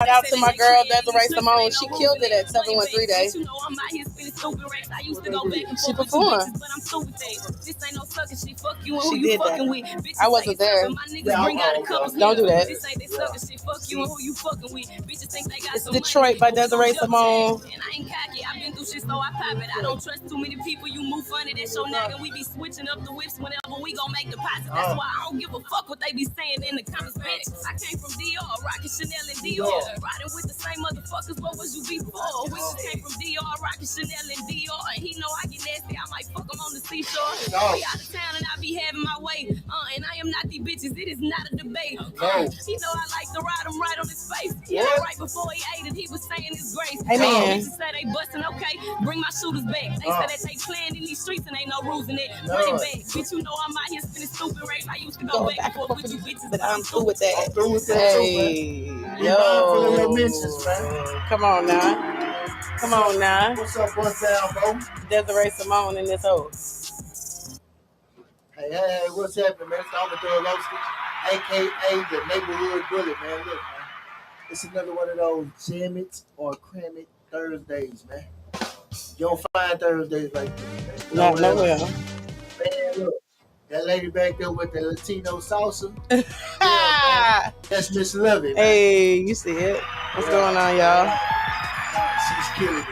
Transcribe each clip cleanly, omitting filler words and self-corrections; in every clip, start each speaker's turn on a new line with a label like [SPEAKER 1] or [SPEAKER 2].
[SPEAKER 1] Shout out to my girl Desiree Simone. She killed it at 713 Day. She performed. She did that. I wasn't there. Don't do that. It's Detroit by Desiree Simone. I don't trust too many people. You move funny, that's your nagging. We be switching up the whips whenever we gon' make deposits. That's why I don't give a fuck what they be saying in the comments. I came from Dior, rockin' Chanel and Dior. Riding with the same motherfuckers, what was you before? We just came from Dior, rockin' Chanel and Dior. And he know I get nasty, I might fuck him on the seashore. We out of town and I be having my way. And I am not these bitches, it is not a debate. He know I like to ride him right on his face. Yeah, right before he ate it, he was saying his grace. Amen. Bitches say they bustin', okay, bring my shooters back. They say that they playing in these streets and ain't no rules in it. Bring it back. Bitch, you know I'm out here spinning stupid race. I used to go back and forth with you bitches, but I'm through with that. I'm through with that. Hey, yo. Mentions, man. Come on now. Come on now. What's up, what's down, bro? Desiree Simone in this hole.
[SPEAKER 2] Hey, what's happening, man? It's Jammitorcrammit Thursdays, a.k.a. the neighborhood bullet, man. Look, man. It's another one of those Jammitorcrammit Thursdays, man. You don't find Thursdays like this, man.
[SPEAKER 1] Not nowhere.
[SPEAKER 2] Man, look. That lady back there with the Latino salsa. That's Miss Lovey, man.
[SPEAKER 1] Hey, you see it. What's going on, y'all?
[SPEAKER 2] She's killing it.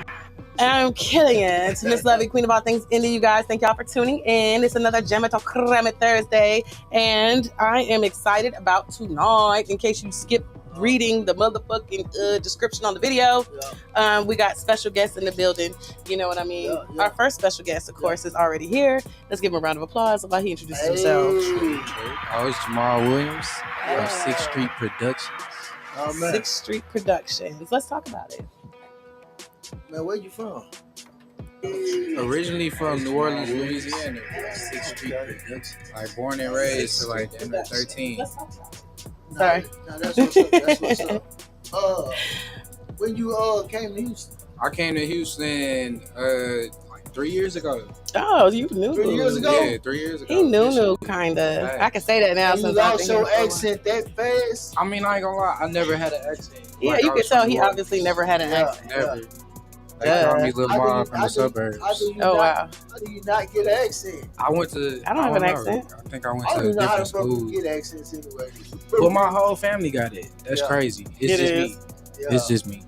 [SPEAKER 1] I'm killing it. It's Miss Lovey, Queen of All Things Indie, you guys. Thank y'all for tuning in. It's another Jammitorcrammit Thursday, and I am excited about tonight. In case you skipped reading the motherfucking description on the video, we got special guests in the building. You know what I mean? Our first special guest, of course, is already here. Let's give him a round of applause while he introduces himself.
[SPEAKER 3] Oh, it's Jamal Williams from 6th Street Productions.
[SPEAKER 2] Oh, man.
[SPEAKER 1] 6th Street Productions. Let's talk about it.
[SPEAKER 2] Man, where you from?
[SPEAKER 3] Originally from New Orleans, Louisiana. 6th Street Productions. Like born and raised to like 13.
[SPEAKER 1] Let's talk about it. Sorry.
[SPEAKER 2] Nah, that's what's up. That's what's up. When you came to Houston?
[SPEAKER 3] I came to Houston like 3 years ago.
[SPEAKER 1] Oh, you knew.
[SPEAKER 2] 3 years ago?
[SPEAKER 3] Yeah, 3 years ago.
[SPEAKER 1] He knew, kind of. I can say that now.
[SPEAKER 2] And you lost your accent that fast?
[SPEAKER 3] I mean, I ain't gonna lie. I never had an accent.
[SPEAKER 1] Yeah,
[SPEAKER 3] like,
[SPEAKER 1] you can tell he obviously never had an accent.
[SPEAKER 3] Never. They call me Lil Mom from the suburbs.
[SPEAKER 2] Wow. How do you not get an accent?
[SPEAKER 3] I went to...
[SPEAKER 1] I don't have an accent.
[SPEAKER 3] I think I went to a different school.
[SPEAKER 2] I don't know how to get accents anyway.
[SPEAKER 3] But my whole family got it. That's crazy. It's just me.
[SPEAKER 2] Yeah.
[SPEAKER 3] It's just me.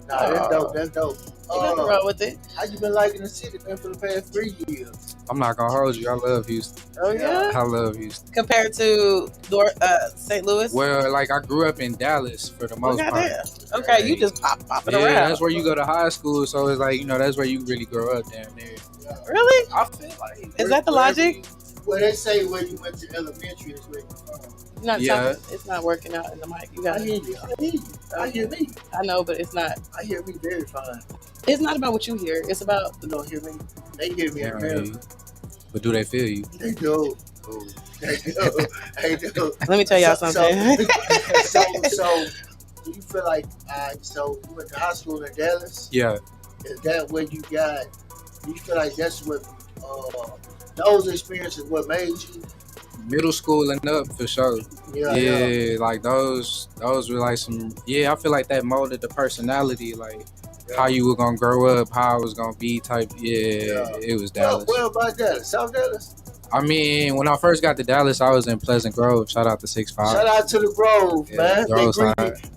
[SPEAKER 2] Nah, that's dope. That's dope.
[SPEAKER 1] Nothing wrong with it.
[SPEAKER 2] How you been liking the city, man, for the past 3 years?
[SPEAKER 3] I'm not gonna hold you. I love Houston.
[SPEAKER 1] Oh yeah.
[SPEAKER 3] I love Houston.
[SPEAKER 1] Compared to St. Louis.
[SPEAKER 3] Well, like I grew up in Dallas for the most part.
[SPEAKER 1] Okay, like, you just pop it around.
[SPEAKER 3] Yeah, that's where you go to high school. So it's like, you know, that's where you really grow up down there.
[SPEAKER 2] Yeah.
[SPEAKER 1] Really?
[SPEAKER 3] I feel like.
[SPEAKER 1] Is that the logic?
[SPEAKER 2] Well, they say where you went to elementary is where you're from.
[SPEAKER 1] It's not working out in the mic. You got.
[SPEAKER 2] I hear you. I hear me.
[SPEAKER 1] I know, but it's not.
[SPEAKER 2] I hear me very fine.
[SPEAKER 1] It's not about what you hear. It's about.
[SPEAKER 2] You don't hear me. They hear me.
[SPEAKER 3] But do they feel you?
[SPEAKER 2] They do. They do.
[SPEAKER 1] Let me tell y'all something.
[SPEAKER 2] So, do you feel like? So you went to high school in Dallas?
[SPEAKER 3] Yeah.
[SPEAKER 2] Is that where you got? Do you feel like that's what? Those experiences what made you?
[SPEAKER 3] Middle school and up for sure. Yeah. Like those were like some. Yeah, I feel like that molded the personality, like how you were gonna grow up, how I was gonna be type. Yeah. It was Dallas.
[SPEAKER 2] Where about Dallas? South Dallas?
[SPEAKER 3] I mean, when I first got to Dallas, I was in Pleasant Grove. Shout out to 6'5".
[SPEAKER 2] Shout out to the Grove, man.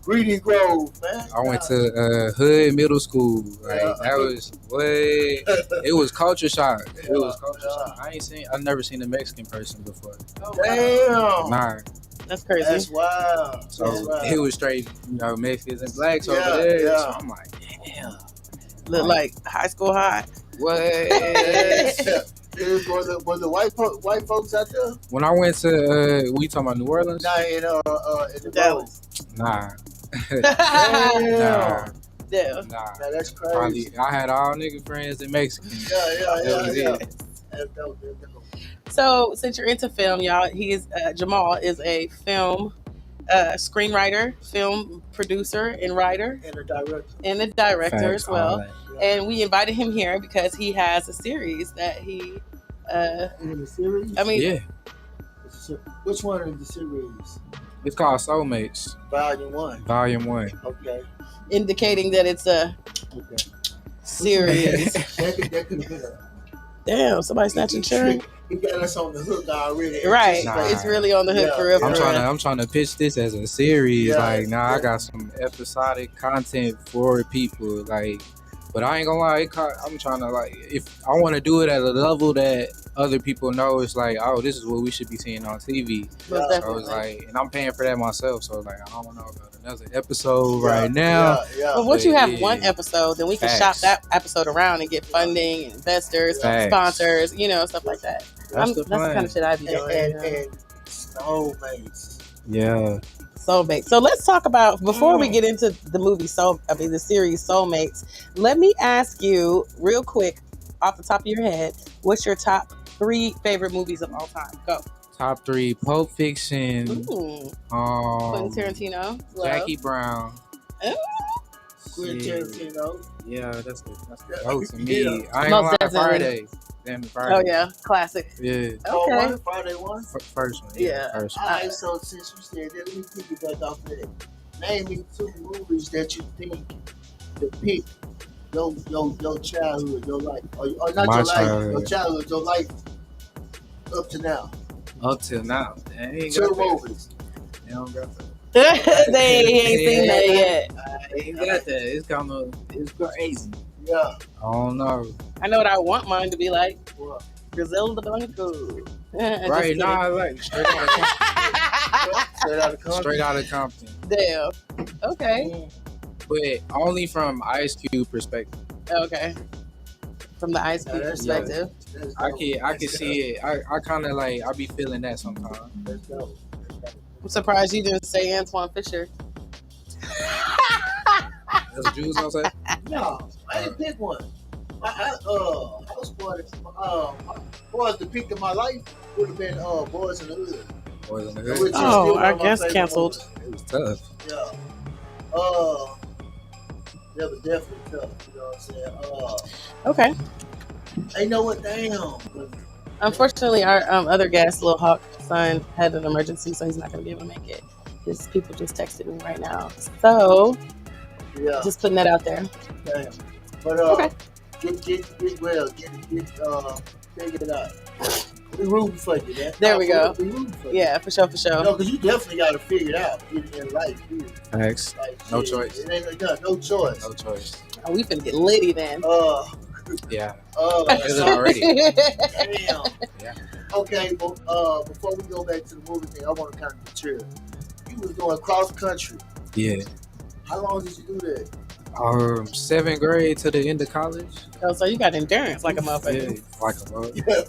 [SPEAKER 2] Greedy Grove, man.
[SPEAKER 3] I went to Hood Middle School. Like that was way. It was culture shock. It was culture shock. I've never seen a Mexican person before.
[SPEAKER 2] Damn.
[SPEAKER 3] Nah.
[SPEAKER 1] That's crazy.
[SPEAKER 2] That's wild.
[SPEAKER 3] So it was straight, you know, Mexicans and blacks over there. Yeah. So I'm like, damn.
[SPEAKER 1] Look like high school high.
[SPEAKER 3] What?
[SPEAKER 2] Was the white folks out there?
[SPEAKER 3] When I went to, we talking about New Orleans?
[SPEAKER 2] Nah, in Dallas.
[SPEAKER 3] Nah.
[SPEAKER 2] Nah.
[SPEAKER 1] Yeah.
[SPEAKER 3] Nah,
[SPEAKER 2] that's crazy.
[SPEAKER 3] Probably, I had all nigga friends in Mexican.
[SPEAKER 2] Yeah. That's dope.
[SPEAKER 1] So, since you're into film, y'all, Jamal is a film screenwriter, film producer, and writer, and a director as well. And we invited him here because he has a series that he.
[SPEAKER 2] In the series?
[SPEAKER 1] I mean,
[SPEAKER 3] yeah.
[SPEAKER 2] Which one of the series?
[SPEAKER 3] It's called Soulmates.
[SPEAKER 2] Volume 1.
[SPEAKER 3] Volume 1.
[SPEAKER 2] Okay.
[SPEAKER 4] Indicating that it's a series.
[SPEAKER 2] That could have been a.
[SPEAKER 4] Damn, somebody snatching children.
[SPEAKER 2] He got us on the hook already.
[SPEAKER 4] Right,
[SPEAKER 3] Nah.
[SPEAKER 4] it's really on the hook for real.
[SPEAKER 3] I'm trying to pitch this as a series.
[SPEAKER 2] Yeah,
[SPEAKER 3] I got some episodic content for people. But I ain't gonna lie, I'm trying to if I want to do it at a level that other people know, it's like, oh, this is what we should be seeing on TV.
[SPEAKER 4] Most
[SPEAKER 3] So
[SPEAKER 4] definitely.
[SPEAKER 3] it's like, and I'm paying for that myself. So I don't know about another episode right now.
[SPEAKER 4] But once you have one episode, then we can shop
[SPEAKER 3] Facts.
[SPEAKER 4] that episode around and get funding, and investors,
[SPEAKER 3] Facts.
[SPEAKER 4] sponsors, stuff like that.
[SPEAKER 3] That's the
[SPEAKER 4] the kind of shit I'd be doing.
[SPEAKER 2] And soulmates.
[SPEAKER 3] Yeah.
[SPEAKER 4] Soulmates. So let's talk about, before we get into the series Soulmates, let me ask you real quick, off the top of your head, what's your top 3 favorite movies of all time? Go.
[SPEAKER 3] Top 3: Pulp Fiction,
[SPEAKER 4] Quentin Tarantino,
[SPEAKER 3] Jackie Brown.
[SPEAKER 2] Quentin Tarantino.
[SPEAKER 3] Yeah, that's the goat to me.
[SPEAKER 2] Yeah.
[SPEAKER 3] I ain't
[SPEAKER 4] Most
[SPEAKER 3] gonna lie,
[SPEAKER 4] definitely.
[SPEAKER 3] Friday. Damn it, Friday.
[SPEAKER 4] Oh yeah, classic.
[SPEAKER 3] Yeah.
[SPEAKER 4] Okay.
[SPEAKER 2] Friday 1.
[SPEAKER 3] First one.
[SPEAKER 4] Yeah.
[SPEAKER 3] First one.
[SPEAKER 2] Alright, so since you said that, let me piggyback off that. Name me 2 movies that you think depict your childhood, your life, or not
[SPEAKER 3] My
[SPEAKER 2] your life,
[SPEAKER 3] childhood.
[SPEAKER 2] your childhood, your life up to now.
[SPEAKER 3] Up till now. They ain't
[SPEAKER 2] 2
[SPEAKER 3] got that.
[SPEAKER 2] movies.
[SPEAKER 3] They don't got that.
[SPEAKER 4] They ain't seen that yet.
[SPEAKER 3] They ain't got that. It's crazy.
[SPEAKER 2] Yeah.
[SPEAKER 3] I don't know.
[SPEAKER 4] I know what I want mine to be like.
[SPEAKER 2] What?
[SPEAKER 4] Griselda Blanco.
[SPEAKER 3] Right now, straight out of
[SPEAKER 2] Straight out of Compton.
[SPEAKER 3] Straight out of Compton.
[SPEAKER 4] Damn. Okay.
[SPEAKER 3] But only from Ice Cube perspective.
[SPEAKER 4] Okay. From the Ice Cube
[SPEAKER 2] Yeah, that's
[SPEAKER 4] perspective.
[SPEAKER 2] That's
[SPEAKER 3] I
[SPEAKER 2] dope.
[SPEAKER 3] can see it. I kind of I be feeling that sometimes.
[SPEAKER 2] That's dope.
[SPEAKER 4] I'm surprised you didn't say Antoine Fisher.
[SPEAKER 3] That's what you was gonna say?
[SPEAKER 2] No, I didn't pick one. I was boys depicting my life would have been Boys in the Hood.
[SPEAKER 3] Boys in the
[SPEAKER 2] Which
[SPEAKER 3] Hood.
[SPEAKER 2] is
[SPEAKER 4] Oh,
[SPEAKER 2] still one
[SPEAKER 4] I
[SPEAKER 2] of my
[SPEAKER 4] guess
[SPEAKER 2] favorite
[SPEAKER 4] canceled.
[SPEAKER 2] movies.
[SPEAKER 3] It was tough.
[SPEAKER 2] Yeah. That was definitely tough. You know what I'm saying?
[SPEAKER 4] Okay.
[SPEAKER 2] Ain't know what damn.
[SPEAKER 4] Unfortunately, our other guest, Lil Hawk, son, had an emergency, so he's not going to be able to make it. His people just texted me right now. So,
[SPEAKER 2] Yeah.
[SPEAKER 4] just putting that out there.
[SPEAKER 2] Damn. But
[SPEAKER 4] Okay.
[SPEAKER 2] get well. Figure it out. We rooting for you, man.
[SPEAKER 4] There we go.
[SPEAKER 2] We rooting for you.
[SPEAKER 4] Yeah, for sure, for
[SPEAKER 2] No,
[SPEAKER 4] sure.
[SPEAKER 2] because you definitely got to figure it out in life. Dude.
[SPEAKER 3] Thanks.
[SPEAKER 2] Like,
[SPEAKER 3] No
[SPEAKER 2] shit,
[SPEAKER 3] choice.
[SPEAKER 2] It ain't no choice.
[SPEAKER 3] No choice.
[SPEAKER 4] Oh, we finna get litty then.
[SPEAKER 3] Yeah.
[SPEAKER 2] Is
[SPEAKER 3] it already?
[SPEAKER 2] Damn.
[SPEAKER 3] Yeah.
[SPEAKER 2] Okay, but before we go back to the movie thing, I want to kind of get you. You was going cross country.
[SPEAKER 3] Yeah.
[SPEAKER 2] How long did you do that?
[SPEAKER 3] 7th grade to the end of college.
[SPEAKER 4] Oh, so you got endurance like a motherfucker.
[SPEAKER 3] Yeah, like a mother.
[SPEAKER 2] Yeah,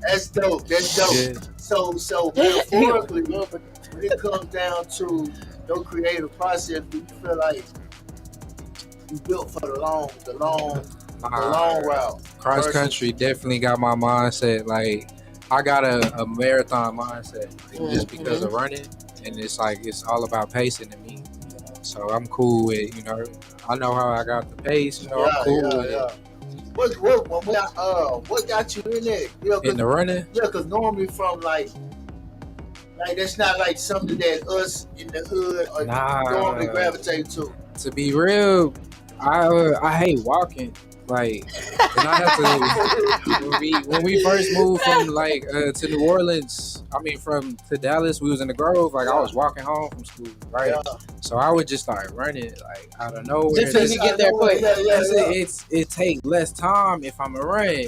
[SPEAKER 2] that's dope. That's dope.
[SPEAKER 3] Yeah.
[SPEAKER 2] So metaphorically, when it comes down to your creative process, do you feel like you built for the long route?
[SPEAKER 3] Cross
[SPEAKER 2] versus-
[SPEAKER 3] country definitely got my mindset. I got a marathon mindset just because of running, and it's all about pacing to me. So I'm cool with I know how I got the pace. I'm cool with it.
[SPEAKER 2] What got you in there?
[SPEAKER 3] In the running,
[SPEAKER 2] Yeah, because normally from like that's not like something that us in the hood or normally gravitate to.
[SPEAKER 3] to be real, I hate walking. And I have to when we first moved from to New Orleans, to Dallas, we was in the Grove. I was walking home from school, right?
[SPEAKER 2] Yeah.
[SPEAKER 3] So I would just start running out of nowhere.
[SPEAKER 4] Just so you can get there quick.
[SPEAKER 3] It take less time if I'm a run.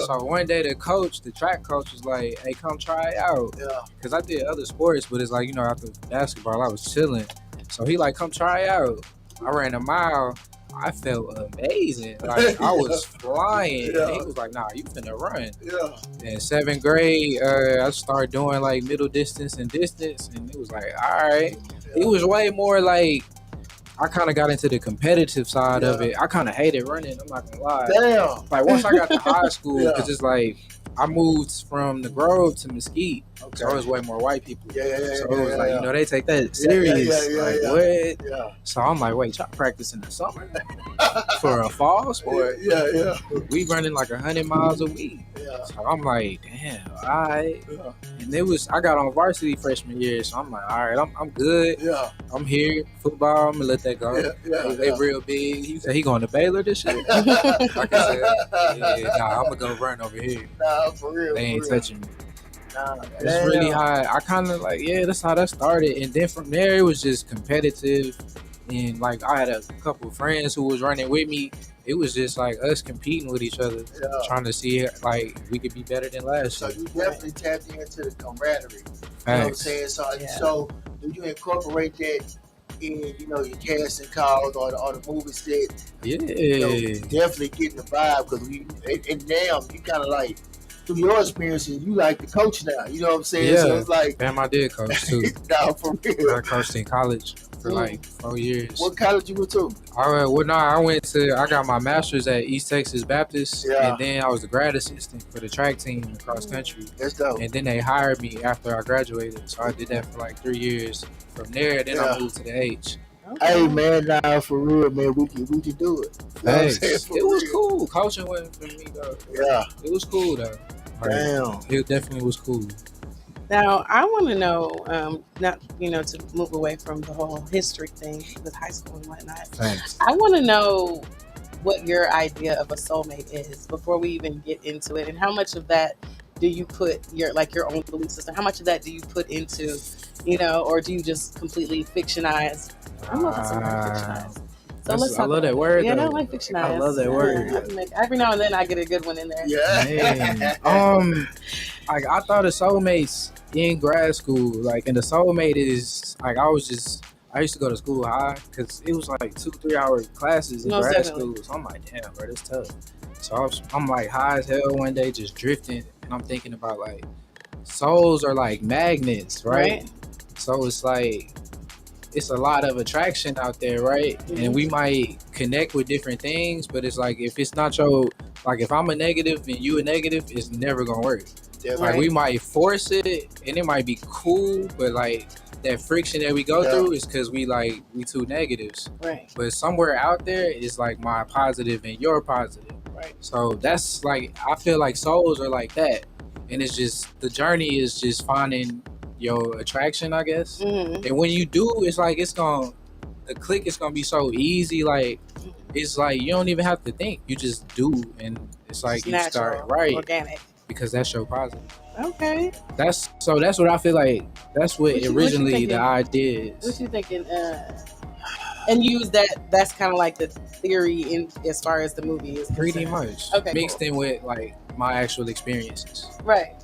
[SPEAKER 3] So one day the track coach was like, "Hey, come try it out."
[SPEAKER 2] Yeah.
[SPEAKER 3] Cause I did other sports, but it's after basketball I was chilling. So he come try it out. I ran a mile. I felt amazing. I was flying.
[SPEAKER 2] Yeah.
[SPEAKER 3] And he was like, "Nah, you finna run."
[SPEAKER 2] Yeah.
[SPEAKER 3] In 7th grade, I started doing middle distance, and it was all right. It was way more I kind of got into the competitive side of it. I kind of hated running. I'm not gonna lie.
[SPEAKER 2] Damn.
[SPEAKER 3] Once I got to high school,
[SPEAKER 2] Yeah.
[SPEAKER 3] because it's I moved from the Grove to Mesquite.
[SPEAKER 2] Okay.
[SPEAKER 3] So it was way more white people.
[SPEAKER 2] Yeah.
[SPEAKER 3] So it was like, you know, they take that serious. What?
[SPEAKER 2] Yeah.
[SPEAKER 3] So I'm like, wait, y'all practice in the summer for a fall sport?
[SPEAKER 2] Yeah.
[SPEAKER 3] We running like 100 miles a week.
[SPEAKER 2] Yeah.
[SPEAKER 3] So I'm like, damn, all right.
[SPEAKER 2] Yeah.
[SPEAKER 3] And I got on varsity freshman year, so I'm like, all right, I'm good.
[SPEAKER 2] Yeah.
[SPEAKER 3] I'm here. Football, I'm gonna let that go. They real big. He said he going to Baylor this year. Like I said, I'm gonna go run over here.
[SPEAKER 2] Nah, for real.
[SPEAKER 3] They ain't touching me.
[SPEAKER 2] Nah,
[SPEAKER 3] it's really high. I kind of like, that's how that started. And then from there, it was just competitive. And like, I had a couple of friends who was running with me. It was just like us competing with each other, trying to see like we could be better than last year.
[SPEAKER 2] So you definitely tapped into the camaraderie.
[SPEAKER 3] Facts.
[SPEAKER 2] You know what I'm saying? So do you incorporate that in, you know, your casting calls or the movie set?
[SPEAKER 3] Yeah.
[SPEAKER 2] You know, definitely getting the vibe, because and now you kind of like, through your experiences, you like the coach now. You know what I'm saying?
[SPEAKER 3] Yeah.
[SPEAKER 2] So it's like,
[SPEAKER 3] damn, I did coach too.
[SPEAKER 2] nah, for real.
[SPEAKER 3] I coached in college for like 4 years.
[SPEAKER 2] What college you went to?
[SPEAKER 3] I got my master's at East Texas Baptist, and then I was the grad assistant for the track team across country.
[SPEAKER 2] That's dope.
[SPEAKER 3] And then they hired me after I graduated, so I did that for like 3 years. From there, then I moved to the H.
[SPEAKER 2] Hey man, nah, for real, man, we can do it.
[SPEAKER 3] Thanks. It was cool. Coaching wasn't for me though.
[SPEAKER 2] Yeah.
[SPEAKER 3] It was cool though.
[SPEAKER 2] Damn.
[SPEAKER 3] It definitely was cool.
[SPEAKER 4] Now, I want to know, not, you know, to move away from the whole history thing with high school and whatnot.
[SPEAKER 3] Thanks.
[SPEAKER 4] I want to know what your idea of a soulmate is before we even get into it, and how much of that do you put your own belief system? How much of that do you put into, you know, or do you just completely fictionize? I'm looking something fictionized. So let's talk.
[SPEAKER 3] I love that word.
[SPEAKER 4] Yeah,
[SPEAKER 3] though.
[SPEAKER 4] I don't like fictionize.
[SPEAKER 3] I love that word.
[SPEAKER 4] Every now and then I get a good one in there.
[SPEAKER 2] Yeah.
[SPEAKER 3] Like I thought of soulmates in grad school, like, and the soulmate is like I used to go to school high because it was like 2-3 hour classes in grad school. So I'm like, damn, bro, that's tough. So I'm like high as hell one day, just drifting, and I'm thinking about like souls are like magnets, right? So it's like it's a lot of attraction out there, right? Mm-hmm. And we might connect with different things, but it's like if it's not if I'm a negative and you a negative, it's never gonna work. Like we might force it and it might be cool, but like that friction that we go through is because we too negatives. Right. But somewhere out there is like my positive and your positive. Right. So that's like, I feel like souls are like that. And it's just, the journey is just finding your attraction, I guess. Mm-hmm. And when you do, it's like the click is gonna be so easy. Like it's like you don't even have to think. You just do, and it's like you start
[SPEAKER 4] organic.
[SPEAKER 3] Because that's your positive.
[SPEAKER 4] Okay.
[SPEAKER 3] That's what I feel like. That's what originally the idea is.
[SPEAKER 4] What you thinking? And use that. That's kind of like the theory in as far as the movie is concerned.
[SPEAKER 3] Pretty much. Okay. Mixed in with like my actual experiences.
[SPEAKER 4] Right.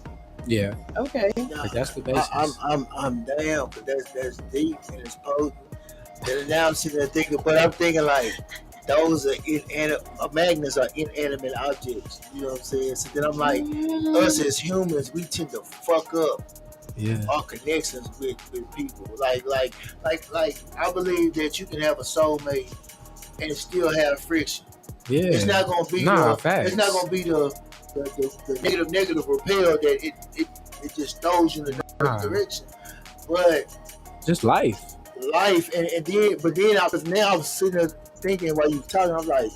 [SPEAKER 3] Yeah.
[SPEAKER 4] Okay.
[SPEAKER 3] But that's the basis.
[SPEAKER 2] I'm down, but that's deep and it's potent. And now I'm sitting there thinking, but I'm thinking like, those are magnets are inanimate objects. You know what I'm saying? So then I'm like, us as humans, we tend to fuck up our connections with people. Like I believe that you can have a soulmate and still have friction. Yeah. It's not gonna be it's not gonna be the negative repel that it just throws you in the direction. But
[SPEAKER 3] just life.
[SPEAKER 2] And then I was sitting there thinking while you were talking, I'm like,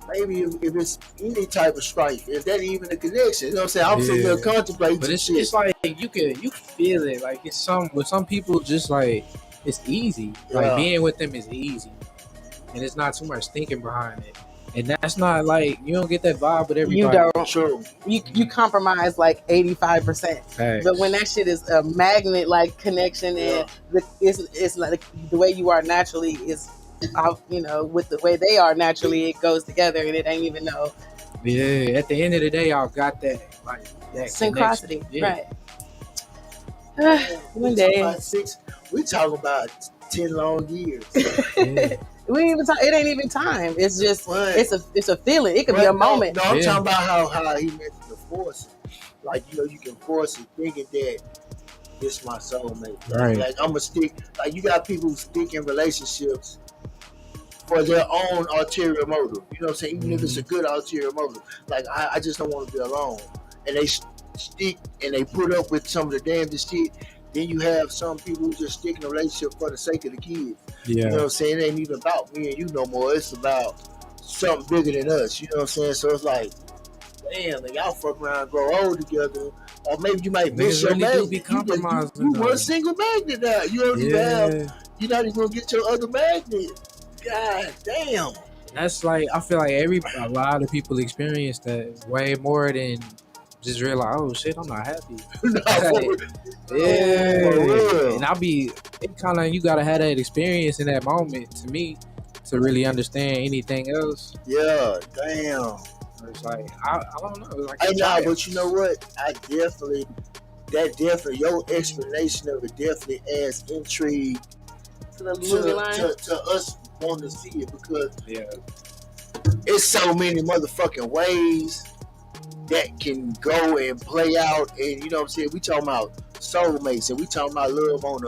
[SPEAKER 2] maybe if it's any type of strife, if that even a connection, you know what I'm saying? I'm sitting there contemplating.
[SPEAKER 3] But it's like you can feel it. Like it's with some people, just like it's easy. Like being with them is easy, and it's not too much thinking behind it. And that's not like, you don't get that vibe with everybody.
[SPEAKER 4] You don't. True. You compromise like 85%. But when that shit is a magnet like connection, and it's like the way you are naturally is, you know, with the way they are naturally, it goes together and it ain't even know.
[SPEAKER 3] Yeah. At the end of the day, y'all got that that
[SPEAKER 4] synchronicity.
[SPEAKER 3] Yeah.
[SPEAKER 4] Right. One day.
[SPEAKER 2] We talking about 10 long years.
[SPEAKER 4] We ain't even it ain't even time. It's just it's a feeling. It could be a moment.
[SPEAKER 2] No, I'm talking about how he mentioned the force. Like, you know, you can force it thinking that this my soulmate.
[SPEAKER 3] Right.
[SPEAKER 2] Like I'm gonna stick. Like you got people who stick in relationships for their own ulterior motive. You know what I'm saying? Even if it's a good ulterior motive. Like I just don't want to be alone. And they stick and they put up with some of the damnedest shit. Then you have some people who just stick in a relationship for the sake of the kids. You know what I'm saying? It ain't even about me and you no more. It's about something bigger than us. You know what I'm saying? So it's like, damn, like, y'all fuck around and grow old together. Or maybe you might miss your
[SPEAKER 3] really
[SPEAKER 2] magnet.
[SPEAKER 3] do be compromising.
[SPEAKER 2] You one single magnet now. You don't even have, you're not even going to get your other magnet. God damn.
[SPEAKER 3] That's like, I feel like a lot of people experience that way more than just realize, oh shit, I'm not happy. And it kind of, you gotta have that experience in that moment to me to really understand anything else.
[SPEAKER 2] Yeah, damn.
[SPEAKER 3] It's like, I don't know. Like,
[SPEAKER 2] but you know what? Your explanation of it definitely adds intrigue
[SPEAKER 4] to the movie line.
[SPEAKER 2] To us wanting to see it because it's so many motherfucking ways that can go and play out, and you know what I'm saying? We talking about soulmates, and we talking about love on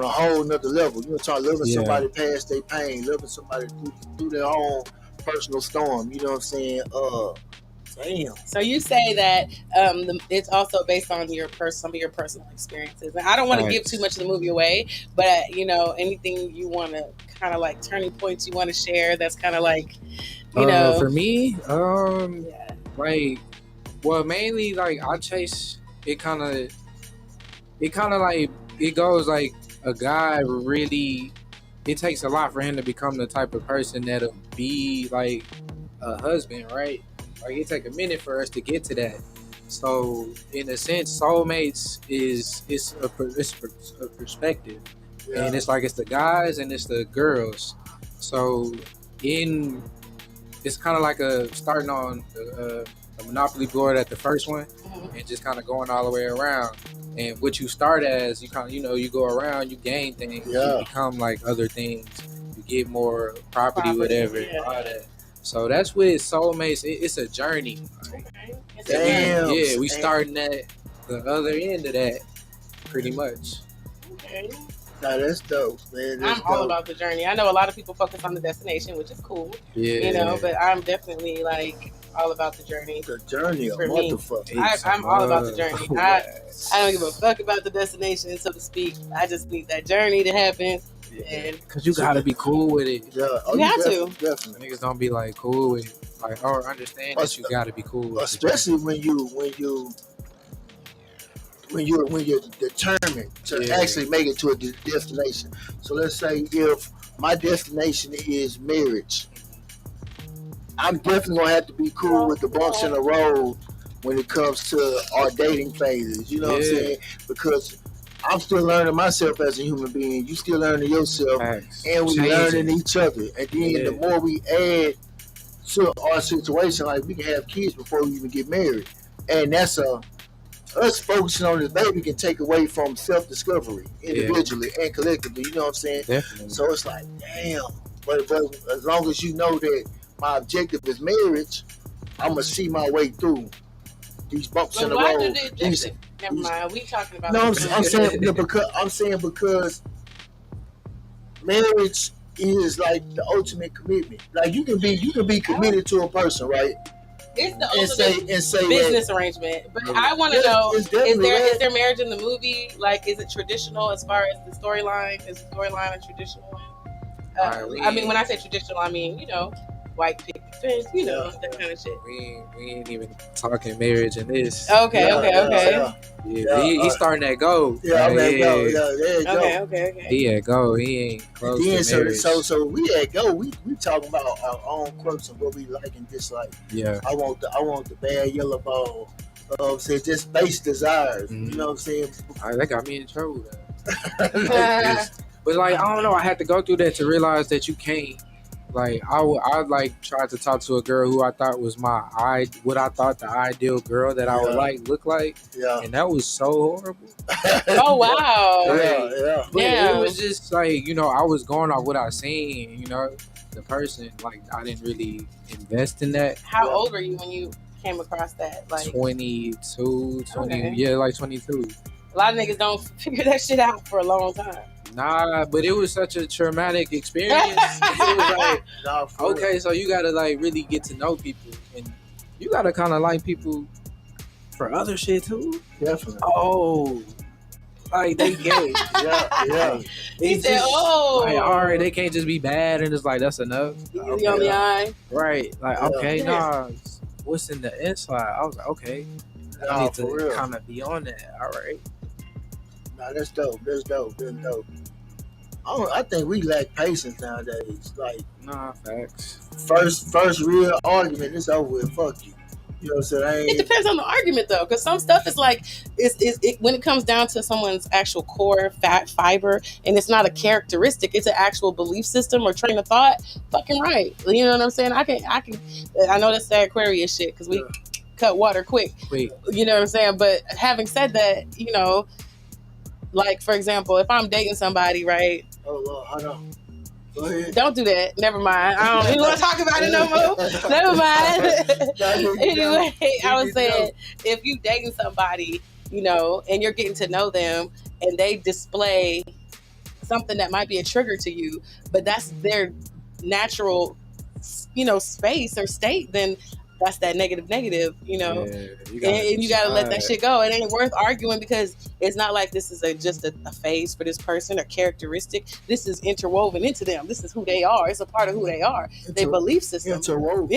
[SPEAKER 2] a whole nother level. You know, talking loving somebody past their pain, loving somebody through their own personal storm. You know what I'm saying? Damn.
[SPEAKER 4] So you say that it's also based on some of your personal experiences. And I don't want to give too much of the movie away, but anything you want to kind of like turning points you want to share that's kind of like, you know.
[SPEAKER 3] For me, like, well, mainly like I chase it kind of like it goes like a guy really. It takes a lot for him to become the type of person that'll be like a husband, right? Like it take a minute for us to get to that. So in a sense, soulmates it's a perspective, and it's like it's the guys and it's the girls. So it's kind of like starting on a Monopoly board at the first one, and just kind of going all the way around. And what you start as, you kind of, you go around, you gain things, you become like other things, you get more property whatever, all that. So that's with soulmates. It's a journey.
[SPEAKER 2] Damn.
[SPEAKER 3] Yeah, we starting at the other end of that, pretty much.
[SPEAKER 4] Okay.
[SPEAKER 2] Nah, that's dope, man.
[SPEAKER 4] I'm all about the journey. I know a lot of people focus on the destination, which is cool. Yeah. But I'm definitely like all about the journey.
[SPEAKER 2] The journey of motherfucker.
[SPEAKER 4] I'm all about the journey. I don't give a fuck about the destination, so to speak. I just need that journey to happen.
[SPEAKER 3] Because you gotta be cool with it.
[SPEAKER 2] Yeah,
[SPEAKER 4] you have to.
[SPEAKER 3] Definitely. Niggas don't be like cool with it. Like, or understand that you gotta be cool with it.
[SPEAKER 2] Especially when you're determined to actually make it to a destination. So let's say if my destination is marriage, I'm definitely gonna have to be cool with the bumps in the road when it comes to our dating phases. You know what I'm saying? Because I'm still learning myself as a human being. You still learning yourself, and we learning each other. And then the more we add to our situation, like we can have kids before we even get married, and that's us focusing on this baby can take away from self-discovery individually and collectively. You know what I'm saying?
[SPEAKER 3] Definitely.
[SPEAKER 2] So it's like, damn. But as long as you know that my objective is marriage, I'm gonna see my way through these bumps in the road.
[SPEAKER 4] Never mind. We talking about.
[SPEAKER 2] No, I'm saying because marriage is like the ultimate commitment. Like you can be committed to a person, right?
[SPEAKER 4] It's the ultimate business arrangement. But I want to know: is there marriage in the movie? Like, is it traditional as far as the storyline? Is the storyline a traditional one? I mean, when I say traditional, I mean white picket fence, that kind of shit.
[SPEAKER 3] We ain't even talking marriage in this.
[SPEAKER 4] Okay.
[SPEAKER 3] He's starting that go.
[SPEAKER 2] Yeah, I'm at go. Yeah, there you go.
[SPEAKER 4] Okay.
[SPEAKER 3] He at go. He ain't close to marriage.
[SPEAKER 2] So we at go. We talking about our own quirks and what we like and dislike.
[SPEAKER 3] Yeah.
[SPEAKER 2] I want the bad yellow ball. Say just base desires.
[SPEAKER 3] Mm-hmm.
[SPEAKER 2] You know what I'm saying?
[SPEAKER 3] That got me in trouble. But like, I don't know. I had to go through that to realize that you can't. Like I like tried to talk to a girl who I thought was what I thought the ideal girl that I would look like. Yeah. And that was so horrible.
[SPEAKER 4] Oh wow.
[SPEAKER 3] But it was just like, I was going off what I seen, the person, like I didn't really invest in that.
[SPEAKER 4] How old were you when you came across that? Like
[SPEAKER 3] 22, 20, like 22.
[SPEAKER 4] A lot of niggas don't figure that shit out for a long time.
[SPEAKER 3] Nah, but it was such a traumatic experience. It was like, okay, so you gotta like really get to know people, and you gotta kind of like people For other shit too?
[SPEAKER 2] Definitely.
[SPEAKER 3] Oh. Like they can't.
[SPEAKER 2] Yeah.
[SPEAKER 4] He said, "Oh,
[SPEAKER 3] like, all right, they can't just be bad and it's like that's enough."
[SPEAKER 4] easy on the eye."
[SPEAKER 3] Right. Like,
[SPEAKER 2] Yeah.
[SPEAKER 3] okay,
[SPEAKER 4] Yeah.
[SPEAKER 3] nah. What's in the inside? I was like, okay. I
[SPEAKER 2] Nah,
[SPEAKER 3] need
[SPEAKER 2] for
[SPEAKER 3] to
[SPEAKER 2] real.
[SPEAKER 3] kind of be on that. All right.
[SPEAKER 2] Nah, that's dope. I think we lack patience nowadays. Like
[SPEAKER 3] Nah, facts.
[SPEAKER 2] first real argument, it's over with. Fuck you. You know what I'm saying?
[SPEAKER 4] It depends on the argument though, because some stuff is like when it comes down to someone's actual core fat fiber, and it's not a characteristic, it's an actual belief system or train of thought. Fucking right, you know what I'm saying? I know that's the Aquarius shit because we cut water quick. You know what I'm saying? But having said that, you know, like for example, if I'm dating somebody, right?
[SPEAKER 2] Oh Lord, hold on. Go ahead.
[SPEAKER 4] Don't do that. Never mind. I don't even want to talk about it no more. Never mind. Anyway, I was saying, if you dating somebody, you know, and you're getting to know them, and they display something that might be a trigger to you, but that's their natural, you know, space or state, then that's that negative, you know.
[SPEAKER 3] Yeah,
[SPEAKER 4] and you gotta let that shit go. It ain't worth arguing because it's not like this is just a phase for this person or characteristic. This is interwoven into them. This is who they are. It's a part of who they are. Their belief system.
[SPEAKER 2] Interwoven.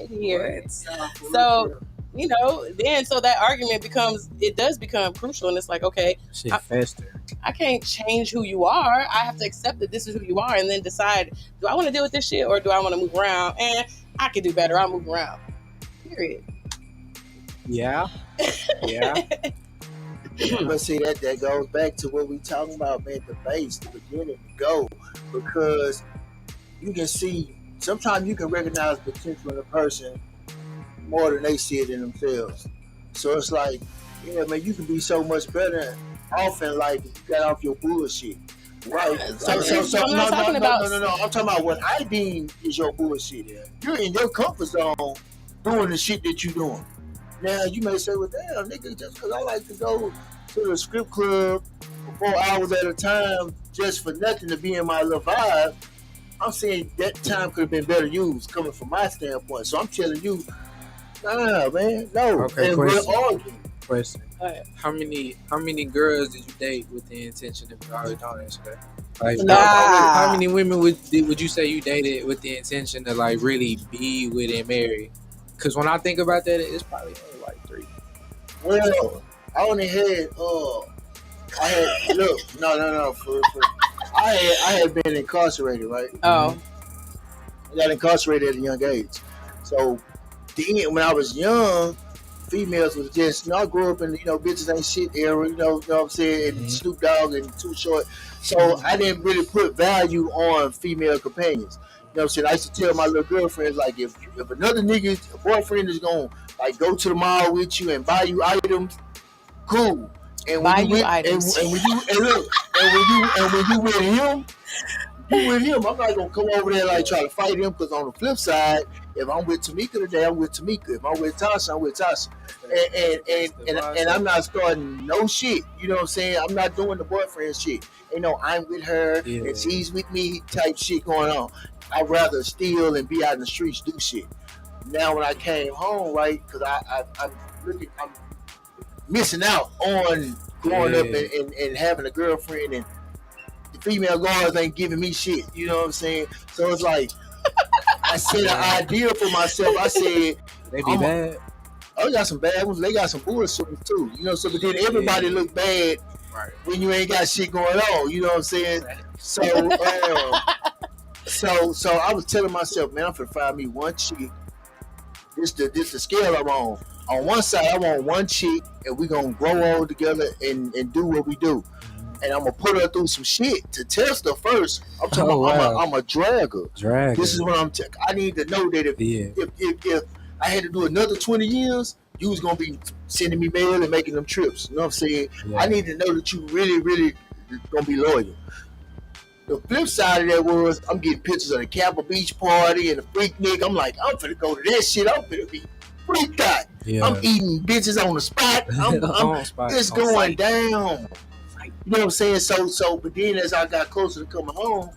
[SPEAKER 4] Here. So, you know, then so that argument does become crucial, and it's like, okay,
[SPEAKER 3] shit faster.
[SPEAKER 4] I can't change who you are. I have to accept that this is who you are, and then decide, do I want to deal with this shit or do I want to move around? And I can do better. I'll move around. Period.
[SPEAKER 3] Yeah.
[SPEAKER 2] But see, that goes back to what we talking about, man. The base, the beginning, the goal, because you can see sometimes you can recognize potential in a person more than they see it in themselves. So it's like, yeah, man, you can be so much better off in life if you got off your bullshit. Right. So
[SPEAKER 4] I'm not talking about.
[SPEAKER 2] No. I'm talking about what I deem is your bullshit. You're in your comfort zone doing the shit that you doing. Now you may say, well, damn, nigga, just because I like to go to the strip club for 4 hours at a time just for nothing to be in my little vibe, I'm saying that time could have been better used coming from my standpoint. So I'm telling you, nah, man, no.
[SPEAKER 3] Okay,
[SPEAKER 2] and
[SPEAKER 3] question.
[SPEAKER 2] we're arguing.
[SPEAKER 3] Question. How many girls did you date with the intention of don't answer that? Like, how many women would you say you dated with the intention to like really be with and marry? Because when I think about that, it's probably only like 3.
[SPEAKER 2] Well, I only had no. I had been incarcerated, right?
[SPEAKER 4] Oh.
[SPEAKER 2] I got incarcerated at a young age. So then when I was young, females was just, I grew up in, bitches ain't shit era, you know what I'm saying, and Snoop Dogg and Too Short. So I didn't really put value on female companions. You know what I'm saying? I used to tell my little girlfriends, like, if another nigga, a boyfriend is going to, like, go to the mall with you and buy you items, cool. And when you with him, I'm not gonna come over there like try to fight him, because on the flip side, if I'm with Tamika today, I'm with Tamika. If I'm with Tasha, I'm with Tasha. And I'm not starting no shit. You know what I'm saying? I'm not doing the boyfriend shit. I'm with her and she's with me type shit going on. I'd rather steal and be out in the streets, do shit. Now when I came home, right, because I'm missing out on growing up and having a girlfriend, and the female guards ain't giving me shit. You know what I'm saying? So it's like, I set an idea for myself. I said,
[SPEAKER 3] they be bad.
[SPEAKER 2] I got some bad ones. They got some bullshit ones too. So but then everybody look bad when you ain't got shit going on. You know what I'm saying? So, so I was telling myself, man, I'm finna find me one chick. This the scale I'm on. On one side, I want one chick, and we gonna grow old together and do what we do. And I'm gonna put her through some shit to test her first. I'm talking about I'm a dragger. This is what I need to know that if I had to do another 20 years, you was gonna be sending me mail and making them trips. You know what I'm saying? I need to know that you really, really gonna be loyal. The flip side of that was I'm getting pictures of the Capitol Beach party and the freak nigga. I'm like, I'm finna go to that shit. I'm finna be freaked out. I'm eating bitches on the spot. It's going down. You know what I'm saying? So, but then as I got closer to coming home,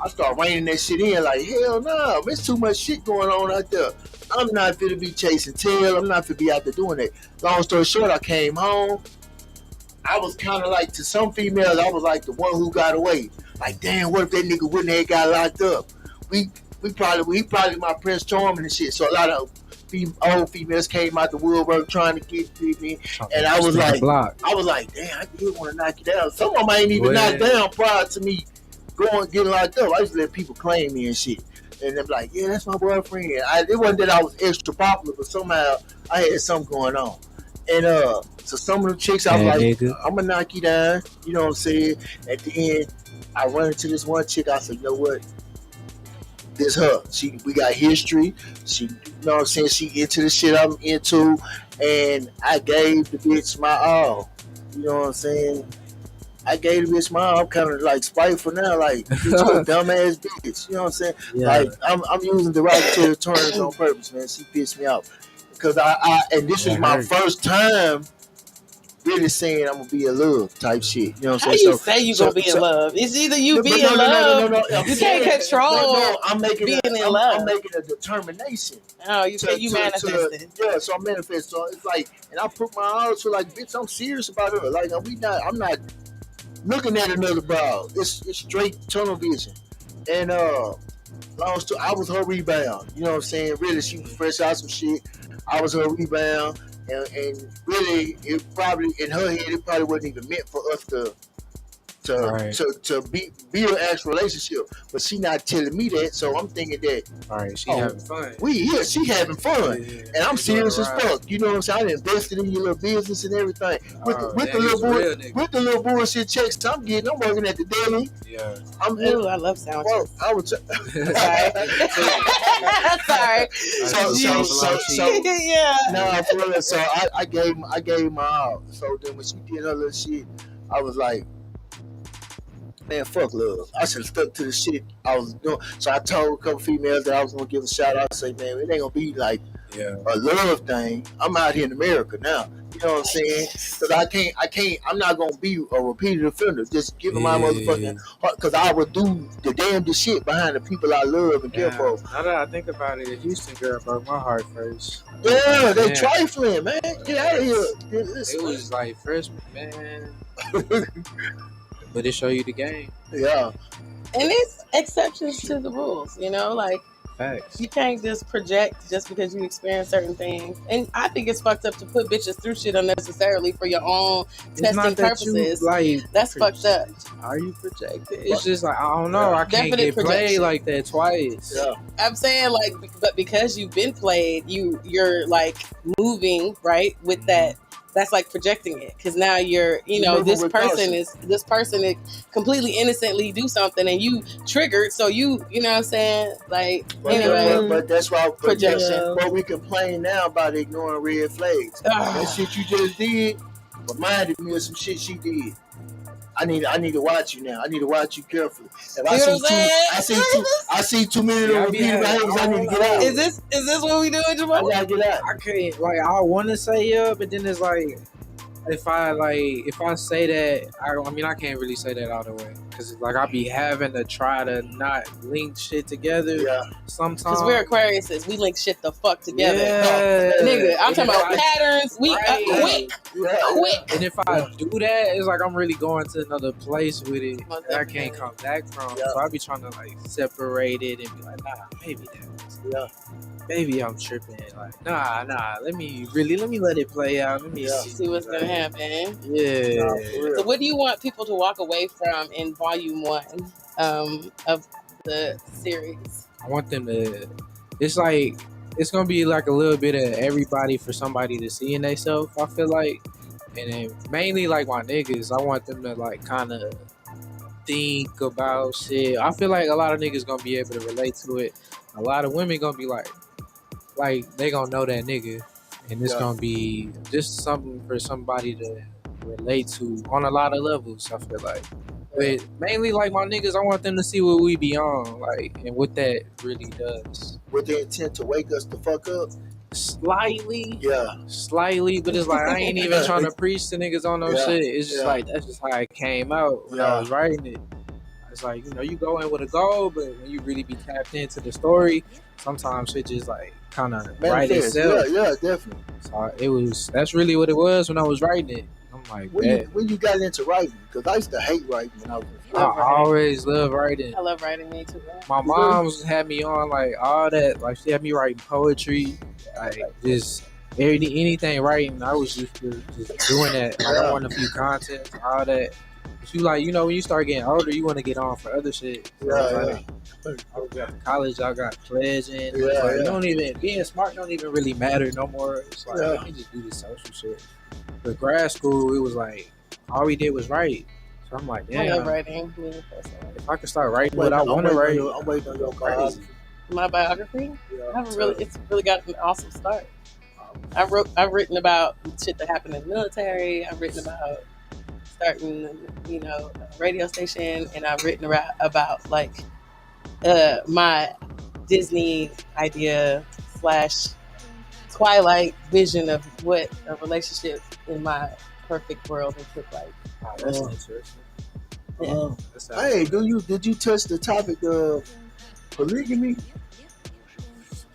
[SPEAKER 2] I start reining that shit in like, hell no, there's too much shit going on out there. I'm not fit to be chasing tail. I'm not fit to be out there doing that. Long story short, I came home. I was kind of like, to some females, I was like the one who got away. Like, damn, what if that nigga wouldn't have got locked up? He probably my Prince Charming and shit. So a lot of old females came out the woodwork trying to get me, and I was like, damn, I did want to knock you down. Some of them I ain't even knocked down prior to me getting locked up. I used to let people claim me and shit, and they're like, yeah, that's my boyfriend. It wasn't that I was extra popular, but somehow I had something going on. And so some of the chicks, I was like, I'm gonna knock you down. You know what I'm saying? At the end, I run into this one chick. I said, you know what? This her. We got history. She, you know what I'm saying? She into the shit I'm into, and I gave the bitch my all. You know what I'm saying? I gave the bitch my all. I'm kind of like spiteful now, like bitch, you a dumbass bitch. You know what I'm saying? Yeah. Like I'm using derogatory terms on purpose, man. She pissed me off because and this was my first time really saying I'm gonna be in love type shit. You know what I'm saying?
[SPEAKER 4] How you say you gonna be in love? It's either you be in love. No. You can't control.
[SPEAKER 2] I'm making
[SPEAKER 4] being in love.
[SPEAKER 2] I'm making a determination.
[SPEAKER 4] Oh, you manifested.
[SPEAKER 2] Yeah, so I manifest. So it's like, and I put my all to like, bitch, I'm serious about her. Like I'm not looking at another brow. It's straight tunnel vision. And I was her rebound. You know what I'm saying? Really, she was fresh out some shit. I was her rebound. And really, it probably in her head, it probably wasn't even meant for us to be an actual relationship. But she not telling me that, so I'm thinking that
[SPEAKER 3] she having fun.
[SPEAKER 2] She having fun, and I'm serious as fuck. You know what I'm saying? I invested in your little business and everything with the little bullshit checks I'm getting. I'm working at the deli.
[SPEAKER 4] Yeah, I love sandwiches.
[SPEAKER 2] I was
[SPEAKER 4] sorry.
[SPEAKER 2] So yeah. No, for real. So I gave my all. So then when she did her little shit, I was like, man, fuck love. I should have stuck to the shit I was doing. So I told a couple females that I was gonna give a shout out. I say, man, it ain't gonna be like a love thing. I'm out here in America now. You know what I'm saying? Because I can't. I'm not gonna be a repeated offender. Just giving my motherfucking heart. Because I would do the damnedest shit behind the people I love and care for.
[SPEAKER 3] Now that I think about it, a Houston girl broke my heart first.
[SPEAKER 2] Yeah, they trifling, man. Get out of here.
[SPEAKER 3] It was like freshman, man. But it show you the game.
[SPEAKER 2] Yeah.
[SPEAKER 4] And it's exceptions to the rules, you know, like
[SPEAKER 3] facts.
[SPEAKER 4] You can't just project just because you experience certain things. And I think it's fucked up to put bitches through shit unnecessarily for your own testing purposes. That's fucked up.
[SPEAKER 3] Are you projecting? It's just like, I don't know. I can't get played like that twice.
[SPEAKER 2] Yeah.
[SPEAKER 4] I'm saying like, but because you've been played, you're like moving right with that. That's like projecting it, because now you're, this person is completely innocently do something and you triggered, so you know what I'm saying, like anyway.
[SPEAKER 2] But that's why
[SPEAKER 4] projection.
[SPEAKER 2] But we complain now about ignoring red flags. That shit you just did reminded me of some shit she did. I need to watch you now. I need to watch you carefully. If I see too many of those repeated behaviors, I need to get out.
[SPEAKER 4] Is this what we doing, Jamal?
[SPEAKER 2] I gotta get out.
[SPEAKER 3] I can't, I want to say but then it's like, if I say that, I can't really say that all the way, because like I be having to try to not link shit together. Yeah. Sometimes
[SPEAKER 4] because we're Aquariuses, we link shit the fuck together.
[SPEAKER 3] Yeah.
[SPEAKER 4] Nigga, I'm talking about patterns. We quick.
[SPEAKER 3] And if I do that, it's like I'm really going to another place with it that I can't come back from. So I be trying to like separate it and be like, nah, maybe that.
[SPEAKER 2] Yeah.
[SPEAKER 3] Maybe I'm tripping. Like, nah. Let me let it play out. Let me
[SPEAKER 4] see what's gonna happen.
[SPEAKER 3] Yeah.
[SPEAKER 4] So, what do you want people to walk away from in Volume 1 of the series?
[SPEAKER 3] I want them to. It's like it's gonna be like a little bit of everybody for somebody to see in themselves. I feel like, and then mainly like my niggas. I want them to like kind of think about shit. I feel like a lot of niggas gonna be able to relate to it. A lot of women gonna be like they gonna know that nigga, and it's gonna be just something for somebody to relate to on a lot of levels. I feel like, but mainly like my niggas, I want them to see what we be on, like, and what that really does.
[SPEAKER 2] With the intent to wake us the fuck up.
[SPEAKER 3] Slightly, but it's like I ain't even trying to preach to niggas on no shit. It's just like that's just how it came out when I was writing it. It's like, you go in with a goal, but when you really be tapped into the story, sometimes it just like kind of write itself.
[SPEAKER 2] Yeah, definitely.
[SPEAKER 3] So that's really what it was when I was writing it. I'm like,
[SPEAKER 2] when you got into writing, because I used to hate writing when I was in school.
[SPEAKER 3] I always loved writing.
[SPEAKER 4] I love writing, me too.
[SPEAKER 3] My mom had me on like all that, like she had me writing poetry, like just anything writing. I was just doing that. Like I won a few contests, all that. But you like, when you start getting older, you want to get on for other shit. So I was at college, I got pledged in. Being smart don't even really matter no more. It's like I can just do this social shit. But grad school, it was like all we did was write. So I'm like, damn.
[SPEAKER 4] I love writing.
[SPEAKER 3] If I could start writing what I want to write,
[SPEAKER 2] I'm waiting on your biography.
[SPEAKER 4] My biography?
[SPEAKER 2] Yeah,
[SPEAKER 4] it's really got an awesome start. I've written about shit that happened in the military. I've written about starting, a radio station, and I've written about like my Disney idea / Twilight vision of what a relationship in my perfect world would look like.
[SPEAKER 3] Oh, that's interesting.
[SPEAKER 2] Hey, did you touch the topic of polygamy?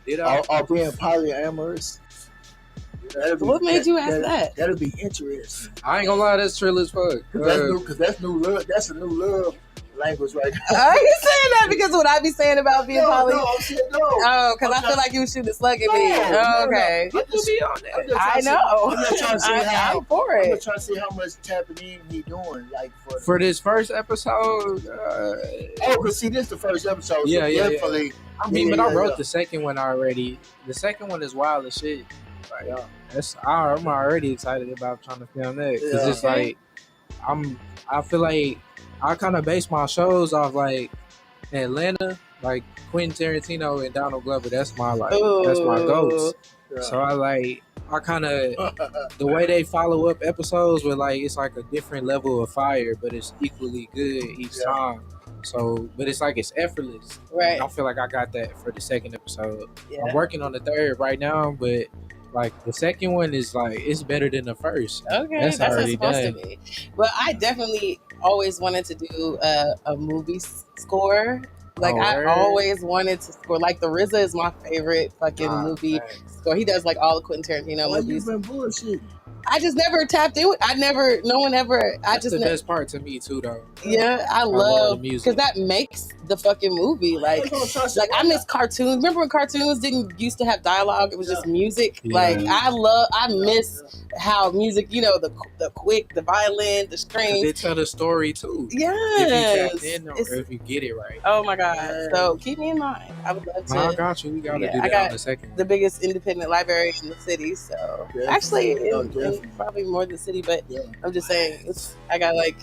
[SPEAKER 3] Did I?
[SPEAKER 2] Or being polyamorous?
[SPEAKER 4] What made you ask that?
[SPEAKER 2] That'll be interesting.
[SPEAKER 3] I ain't gonna lie, that's trill as fuck.
[SPEAKER 2] Because that's new love. That's a new love language right now.
[SPEAKER 4] Are you saying that because what I be saying about being poly?
[SPEAKER 2] No, I'm saying no.
[SPEAKER 4] Oh, because I feel like you shoot a slug at me. Okay.
[SPEAKER 3] You be on that.
[SPEAKER 4] I know.
[SPEAKER 2] I'm just trying to see
[SPEAKER 4] I'm for it.
[SPEAKER 2] I'm just trying to see how much tapping in he doing, like
[SPEAKER 3] for this first episode.
[SPEAKER 2] Because see, this is the first episode.
[SPEAKER 3] Yeah,
[SPEAKER 2] so definitely.
[SPEAKER 3] Yeah. But I wrote the second one already. The second one is wild as shit. Like, I'm already excited about trying to film that because it's like I feel like I kind of base my shows off like Atlanta, like Quentin Tarantino and Donald Glover. That's my that's my goats. Yeah. So I kind of the way they follow up episodes with like it's like a different level of fire, but it's equally good each time. So, but it's like it's effortless.
[SPEAKER 4] Right.
[SPEAKER 3] I feel like I got that for the second episode.
[SPEAKER 4] Yeah.
[SPEAKER 3] I'm working on the third right now, but like the second one is like it's better than the first.
[SPEAKER 4] Okay, that's already supposed to be. But I definitely always wanted to do a movie score. Like I always wanted to score. Like the RZA is my favorite fucking movie score. He does like all the Quentin Tarantino movies.
[SPEAKER 2] You've been bullshitting.
[SPEAKER 4] I just never tapped in. No one ever.
[SPEAKER 3] That's the best part to me too, though.
[SPEAKER 4] Yeah, I love because that makes the fucking movie. Like I miss cartoons. Remember when cartoons didn't used to have dialogue? It was just music. Yeah. Like I miss how music. The quick, the violin, the strings.
[SPEAKER 3] They tell the story too.
[SPEAKER 4] Yes.
[SPEAKER 3] If you tap in or if you get it right.
[SPEAKER 4] Oh my god! So keep me in mind. I would love to.
[SPEAKER 3] I got you. We gotta do that on the second.
[SPEAKER 4] The biggest independent library in the city. So actually. Probably more than the city, but I'm just saying I got like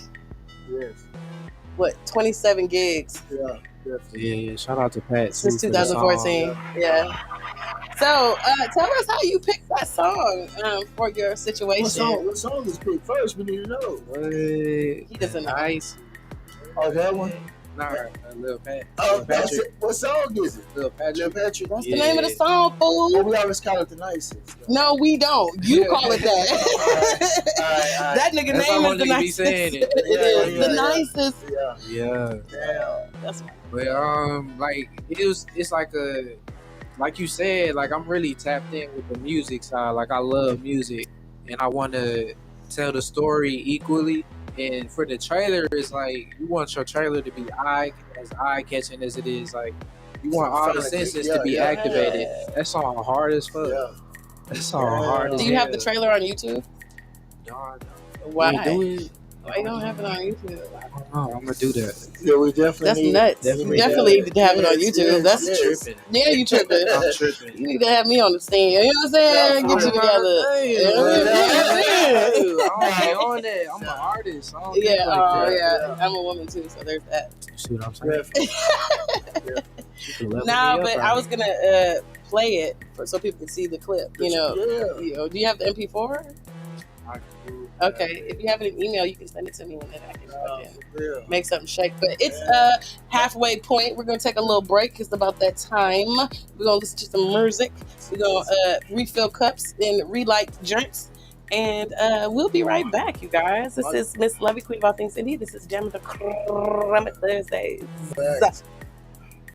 [SPEAKER 4] 27 gigs.
[SPEAKER 3] Yeah. Shout out to Pat
[SPEAKER 4] since 2014. Yeah. So tell us how you picked that song for your situation.
[SPEAKER 2] What song is picked first? We need to know.
[SPEAKER 4] He doesn't know.
[SPEAKER 3] Nice.
[SPEAKER 2] Oh, that one.
[SPEAKER 3] Nah, Lil Pat.
[SPEAKER 2] Oh, that's it. What song is it?
[SPEAKER 3] Lil Patrick.
[SPEAKER 4] That's the name of the song, fool.
[SPEAKER 2] Oh, we always call it the nicest.
[SPEAKER 4] No, we don't. You call it that. That nigga name is the nicest. The nicest.
[SPEAKER 2] Yeah.
[SPEAKER 4] That's
[SPEAKER 3] But like it's like like you said, like I'm really tapped in with the music side. Like I love music, and I want to tell the story equally. And for the trailer, it's like you want your trailer to be as eye-catching as it is. Like you want all the senses to be activated. That song hard as fuck. That song hard as
[SPEAKER 4] Do you have the trailer on YouTube?
[SPEAKER 3] No.
[SPEAKER 4] Why? Why you don't have it on YouTube?
[SPEAKER 3] I don't know. I'm gonna do that.
[SPEAKER 2] Yeah, we definitely.
[SPEAKER 4] That's nuts. You definitely need to have it on YouTube. That's
[SPEAKER 3] tripping.
[SPEAKER 4] Yeah, you tripping.
[SPEAKER 3] I'm tripping.
[SPEAKER 4] You need to have me on the scene. You know what I'm saying? Get you together.
[SPEAKER 3] I'm on that. I'm an artist.
[SPEAKER 4] I'm a woman too, so there's that.
[SPEAKER 3] See what I'm saying?
[SPEAKER 4] But I was gonna play it so people can see the clip. Do you have the MP4? Okay, if you have it in email, you can send it to me, and then I can make something shake. But it's halfway point. We're gonna take a little break. It's about that time. We're gonna listen to some music. We're gonna refill cups and relight drinks, And we'll be right back, you guys. This is Miss Lovey, Queen of all things indie. This is Jammitorcrammit Thursdays.
[SPEAKER 2] Right.